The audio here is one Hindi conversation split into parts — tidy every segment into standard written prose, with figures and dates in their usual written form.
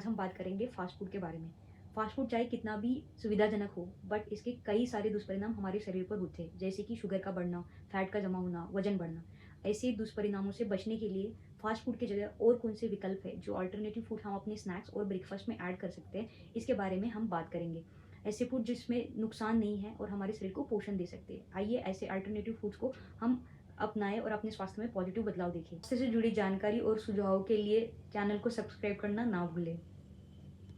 आज हम बात करेंगे फास्ट फूड के बारे में। फास्ट फूड चाहे कितना भी सुविधाजनक हो, बट इसके कई सारे दुष्परिणाम हमारे शरीर पर होते हैं, जैसे कि शुगर का बढ़ना, फैट का जमा होना, वजन बढ़ना। ऐसे दुष्परिणामों से बचने के लिए फास्ट फूड की जगह और कौन से विकल्प है, जो अल्टरनेटिव फूड हम अपने स्नैक्स और ब्रेकफास्ट में ऐड कर सकते हैं, इसके बारे में हम बात करेंगे। ऐसे फूड जिसमें नुकसान नहीं है और हमारे शरीर को पोषण दे सकते हैं। आइए ऐसे अल्टरनेटिव फूड्स को हम अपनाएं और अपने स्वास्थ्य में पॉजिटिव बदलाव देखें। इससे से जुड़ी जानकारी और सुझावों के लिए चैनल को सब्सक्राइब करना ना भूलें।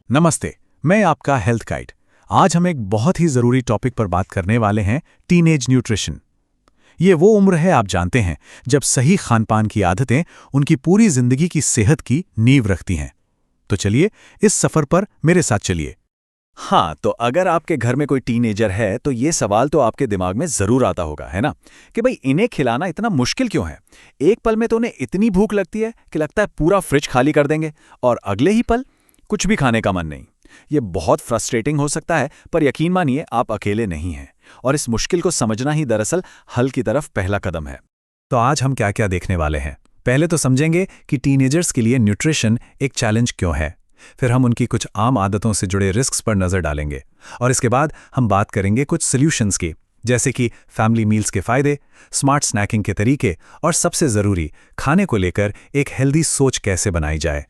नमस्ते, मैं आपका हेल्थ गाइड। आज हम एक बहुत ही ज़रूरी टॉपिक पर बात करने वाले हैं, टीनेज न्यूट्रिशन। ये वो उम्र है, आप जानते हैं, जब सही खानपान की आदतें उनकी पूरी जिंदगी की सेहत की नींव रखती हैं। तो चलिए इस सफ़र पर मेरे साथ चलिए। हाँ, तो अगर आपके घर में कोई टीनेजर है तो ये सवाल तो आपके दिमाग में ज़रूर आता होगा, है ना, कि भाई इन्हें खिलाना इतना मुश्किल क्यों है। एक पल में तो उन्हें इतनी भूख लगती है कि लगता है पूरा फ्रिज खाली कर देंगे, और अगले ही पल कुछ भी खाने का मन नहीं। ये बहुत फ्रस्ट्रेटिंग हो सकता है, पर यकीन मानिए आप अकेले नहीं हैं, और इस मुश्किल को समझना ही दरअसल हल की तरफ पहला कदम है। तो आज हम क्या क्या देखने वाले हैं। पहले तो समझेंगे कि टीनेजर्स के लिए न्यूट्रिशन एक चैलेंज क्यों है। फिर हम उनकी कुछ आम आदतों से जुड़े रिस्क्स पर नज़र डालेंगे, और इसके बाद हम बात करेंगे कुछ सॉल्यूशंस की, जैसे कि फैमिली मील्स के फ़ायदे, स्मार्ट स्नैकिंग के तरीके, और सबसे ज़रूरी, खाने को लेकर एक हेल्दी सोच कैसे बनाई जाए।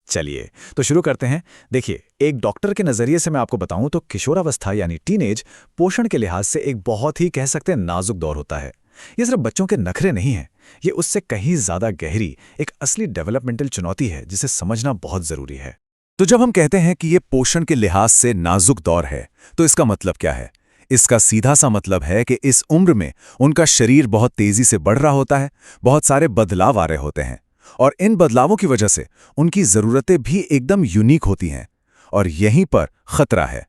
चलिए तो शुरू करते हैं। देखिए, एक डॉक्टर के नज़रिए से मैं आपको बताऊं तो किशोरावस्था यानी टीनेज पोषण के लिहाज से एक बहुत ही कह सकते हैं नाजुक दौर होता है। ये सिर्फ बच्चों के नखरे नहीं हैं, ये उससे कहीं ज़्यादा गहरी एक असली डेवलपमेंटल चुनौती है, जिसे समझना बहुत ज़रूरी है। तो जब हम कहते हैं कि ये पोषण के लिहाज से नाजुक दौर है, तो इसका मतलब क्या है? इसका सीधा सा मतलब है कि इस उम्र में उनका शरीर बहुत तेज़ी से बढ़ रहा होता है, बहुत सारे बदलाव आ रहे होते हैं, और इन बदलावों की वजह से उनकी ज़रूरतें भी एकदम यूनिक होती हैं। और यहीं पर खतरा है।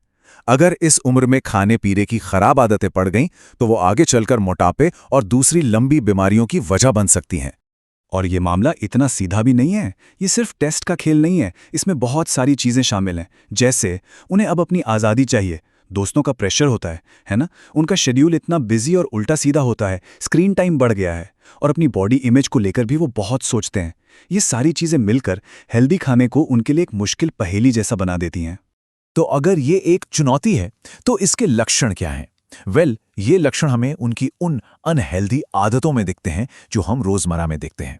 अगर इस उम्र में खाने पीने की खराब आदतें पड़ गईं, तो वो आगे चलकर मोटापे और दूसरी लंबी बीमारियों की वजह बन सकती हैं। और ये मामला इतना सीधा भी नहीं है। ये सिर्फ टेस्ट का खेल नहीं है, इसमें बहुत सारी चीज़ें शामिल हैं। जैसे उन्हें अब अपनी आज़ादी चाहिए, दोस्तों का प्रेशर होता है ना, उनका शेड्यूल इतना बिजी और उल्टा सीधा होता है, स्क्रीन टाइम बढ़ गया है, और अपनी बॉडी इमेज को लेकर भी वो बहुत सोचते हैं। ये सारी चीज़ें मिलकर हेल्दी खाने को उनके लिए एक मुश्किल पहेली जैसा बना देती हैं। तो अगर ये एक चुनौती है, तो इसके लक्षण क्या हैं? ये लक्षण हमें उनकी उन अनहेल्दी आदतों में दिखते हैं जो हम रोज़मर्रा में देखते हैं।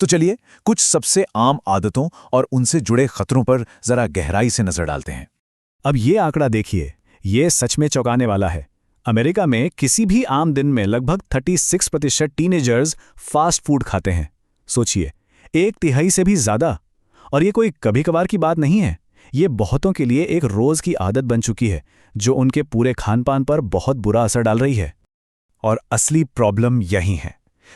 तो चलिए कुछ सबसे आम आदतों और उनसे जुड़े खतरों पर ज़रा गहराई से नज़र डालते हैं। अब ये आंकड़ा देखिए, ये सच में चौंकाने वाला है। अमेरिका में किसी भी आम दिन में लगभग 36% टीनेजर्स फास्ट फूड खाते हैं। सोचिए, 1/3 से भी ज़्यादा। और ये कोई कभी कभार की बात नहीं है, ये बहुतों के लिए एक रोज़ की आदत बन चुकी है, जो उनके पूरे खानपान पर बहुत बुरा असर डाल रही है। और असली प्रॉब्लम यही है।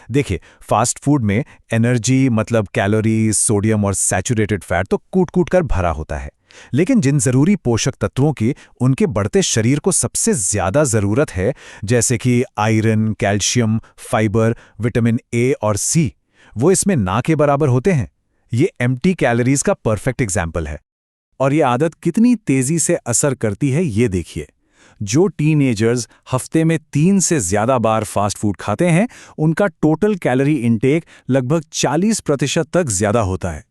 देखिए, फास्ट फूड में एनर्जी मतलब कैलोरीज, सोडियम और सैचुरेटेड फैट तो कूट कूट कर भरा होता है, लेकिन जिन जरूरी पोषक तत्वों की उनके बढ़ते शरीर को सबसे ज्यादा जरूरत है, जैसे कि iron, calcium, fibre, vitamin A और सी, वो इसमें ना के बराबर होते हैं। ये एम्प्टी कैलोरीज का परफेक्ट एग्जाम्पल है। और ये आदत कितनी तेजी से असर करती है, ये देखिए। जो टीनेजर्स हफ्ते में 3 से ज्यादा बार फास्ट फूड खाते हैं, उनका टोटल कैलोरी इंटेक लगभग 40% तक ज्यादा होता है।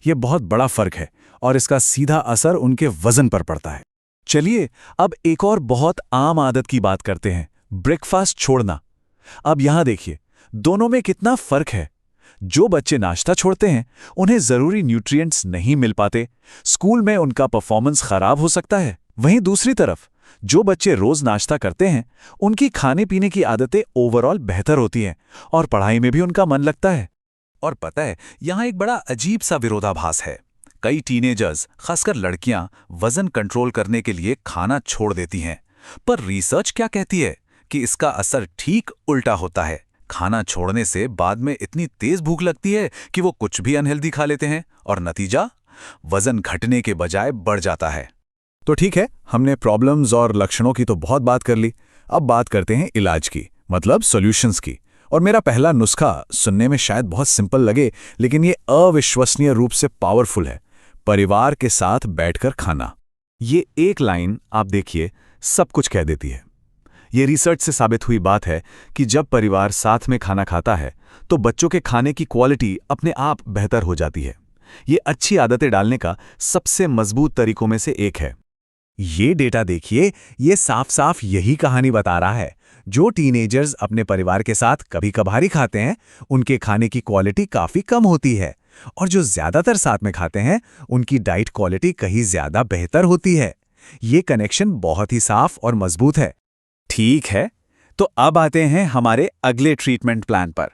यह बहुत बड़ा फर्क है, और इसका सीधा असर उनके वजन पर पड़ता है। चलिए अब एक और बहुत आम आदत की बात करते हैं, ब्रेकफास्ट छोड़ना। अब यहां देखिए, दोनों में कितना फर्क है। जो बच्चे नाश्ता छोड़ते हैं, उन्हें जरूरी न्यूट्रिएंट्स नहीं मिल पाते, स्कूल में उनका परफॉर्मेंस खराब हो सकता है। वहीं दूसरी तरफ जो बच्चे रोज नाश्ता करते हैं, उनकी खाने पीने की आदतें ओवरऑल बेहतर होती हैं, और पढ़ाई में भी उनका मन लगता है। और पता है, यहां एक बड़ा अजीब सा विरोधाभास है। कई टीनेजर्स, खासकर लड़कियां, वजन कंट्रोल करने के लिए खाना छोड़ देती हैं, पर रिसर्च क्या कहती है कि इसका असर ठीक उल्टा होता है। खाना छोड़ने से बाद में इतनी तेज भूख लगती है कि वो कुछ भी अनहेल्दी खा लेते हैं, और नतीजा वजन घटने के बजाय बढ़ जाता है। तो ठीक है, हमने प्रॉब्लम्स और लक्षणों की तो बहुत बात कर ली। अब बात करते हैं इलाज की, मतलब सॉल्यूशंस की। और मेरा पहला नुस्खा सुनने में शायद बहुत सिंपल लगे, लेकिन ये अविश्वसनीय रूप से पावरफुल है। परिवार के साथ बैठकर खाना। ये एक लाइन आप देखिए, सब कुछ कह देती है। ये रिसर्च से साबित हुई बात है कि जब परिवार साथ में खाना खाता है, तो बच्चों के खाने की क्वालिटी अपने आप बेहतर हो जाती है। ये अच्छी आदतें डालने का सबसे मजबूत तरीकों में से एक है। ये डेटा देखिए, ये साफ साफ यही कहानी बता रहा है। जो टीनेजर्स अपने परिवार के साथ कभी कभार खाते हैं, उनके खाने की क्वालिटी काफी कम होती है, और जो ज्यादातर साथ में खाते हैं, उनकी डाइट क्वालिटी कहीं ज्यादा बेहतर होती है। ये कनेक्शन बहुत ही साफ और मजबूत है। ठीक है, तो अब आते हैं हमारे अगले ट्रीटमेंट प्लान पर,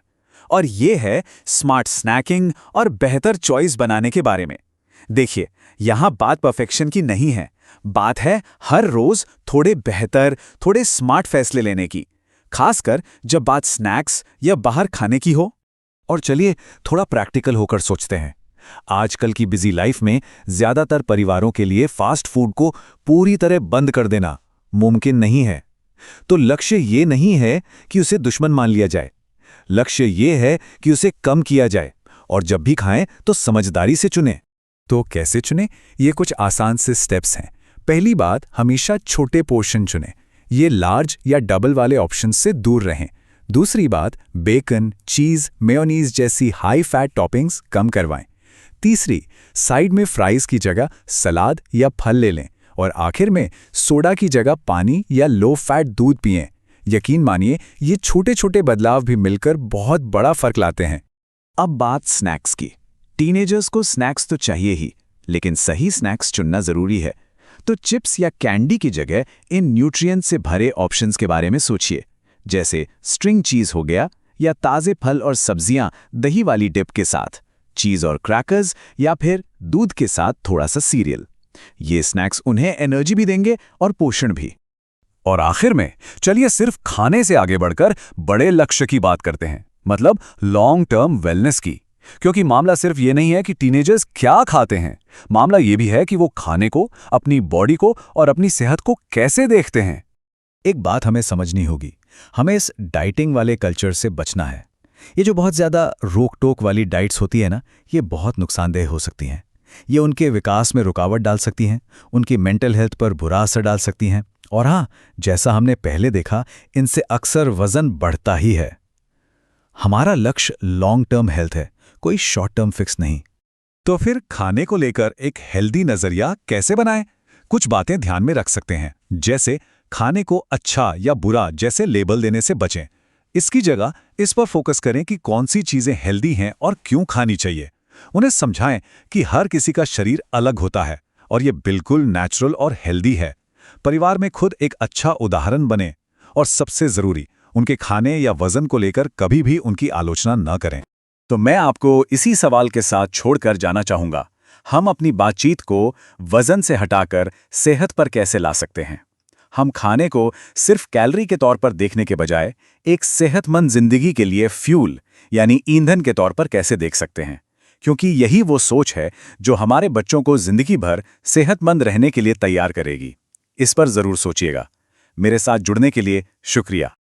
और ये है स्मार्ट स्नैकिंग और बेहतर चॉइस बनाने के बारे में। देखिए, यहां बात परफेक्शन की नहीं है, बात है हर रोज थोड़े बेहतर, थोड़े स्मार्ट फैसले लेने की, खासकर जब बात स्नैक्स या बाहर खाने की हो। और चलिए थोड़ा प्रैक्टिकल होकर सोचते हैं। आजकल की बिजी लाइफ में ज्यादातर परिवारों के लिए फास्ट फूड को पूरी तरह बंद कर देना मुमकिन नहीं है। तो लक्ष्य ये नहीं है कि उसे दुश्मन मान लिया जाए, लक्ष्य ये है कि उसे कम किया जाए, और जब भी खाएं तो समझदारी से चुनें। तो कैसे चुनें? ये कुछ आसान से स्टेप्स हैं। पहली बात, हमेशा छोटे पोर्शन चुनें। ये लार्ज या डबल वाले ऑप्शन से दूर रहें। दूसरी बात, बेकन, चीज़, मेयोनीज जैसी हाई फैट टॉपिंग्स कम करवाएं। तीसरी, साइड में फ्राइज की जगह सलाद या फल ले लें। और आखिर में, सोडा की जगह पानी या लो फैट दूध पिएं। यकीन मानिए, ये छोटे छोटे बदलाव भी मिलकर बहुत बड़ा फर्क लाते हैं। अब बात स्नैक्स की। टीनेजर्स को स्नैक्स तो चाहिए ही, लेकिन सही स्नैक्स चुनना जरूरी है। तो चिप्स या कैंडी की जगह इन न्यूट्रिएंट से भरे ऑप्शंस के बारे में सोचिए, जैसे स्ट्रिंग चीज हो गया, या ताज़े फल और सब्जियां दही वाली डिप के साथ, चीज और क्रैकर्स, या फिर दूध के साथ थोड़ा सा सीरियल। ये स्नैक्स उन्हें एनर्जी भी देंगे और पोषण भी। और आखिर में, चलिए सिर्फ खाने से आगे बढ़कर बड़े लक्ष्य की बात करते हैं, मतलब लॉन्ग टर्म वेलनेस की। क्योंकि मामला सिर्फ ये नहीं है कि टीनेजर्स क्या खाते हैं, मामला ये भी है कि वो खाने को, अपनी बॉडी को और अपनी सेहत को कैसे देखते हैं। एक बात हमें समझनी होगी, हमें इस डाइटिंग वाले कल्चर से बचना है। ये जो बहुत ज़्यादा रोक टोक वाली डाइट्स होती है ना, ये बहुत नुकसानदेह हो सकती हैं। ये उनके विकास में रुकावट डाल सकती हैं, उनकी मेंटल हेल्थ पर बुरा असर डाल सकती हैं, और हाँ, जैसा हमने पहले देखा, इनसे अक्सर वजन बढ़ता ही है। हमारा लक्ष्य लॉन्ग टर्म हेल्थ है, कोई शॉर्ट टर्म फिक्स नहीं। तो फिर खाने को लेकर एक हेल्दी नजरिया कैसे बनाएं? कुछ बातें ध्यान में रख सकते हैं, जैसे खाने को अच्छा या बुरा जैसे लेबल देने से बचें। इसकी जगह इस पर फोकस करें कि कौन सी चीजें हेल्दी हैं और क्यों खानी चाहिए। उन्हें समझाएं कि हर किसी का शरीर अलग होता है और ये बिल्कुल नेचुरल और हेल्दी है। परिवार में खुद एक अच्छा उदाहरण बने, और सबसे जरूरी, उनके खाने या वजन को लेकर कभी भी उनकी आलोचना न करें। तो मैं आपको इसी सवाल के साथ छोड़कर जाना चाहूंगा, हम अपनी बातचीत को वजन से हटाकर सेहत पर कैसे ला सकते हैं? हम खाने को सिर्फ कैलोरी के तौर पर देखने के बजाय एक सेहतमंद जिंदगी के लिए फ्यूल यानी ईंधन के तौर पर कैसे देख सकते हैं? क्योंकि यही वो सोच है जो हमारे बच्चों को जिंदगी भर सेहतमंद रहने के लिए तैयार करेगी। इस पर जरूर सोचिएगा। मेरे साथ जुड़ने के लिए शुक्रिया।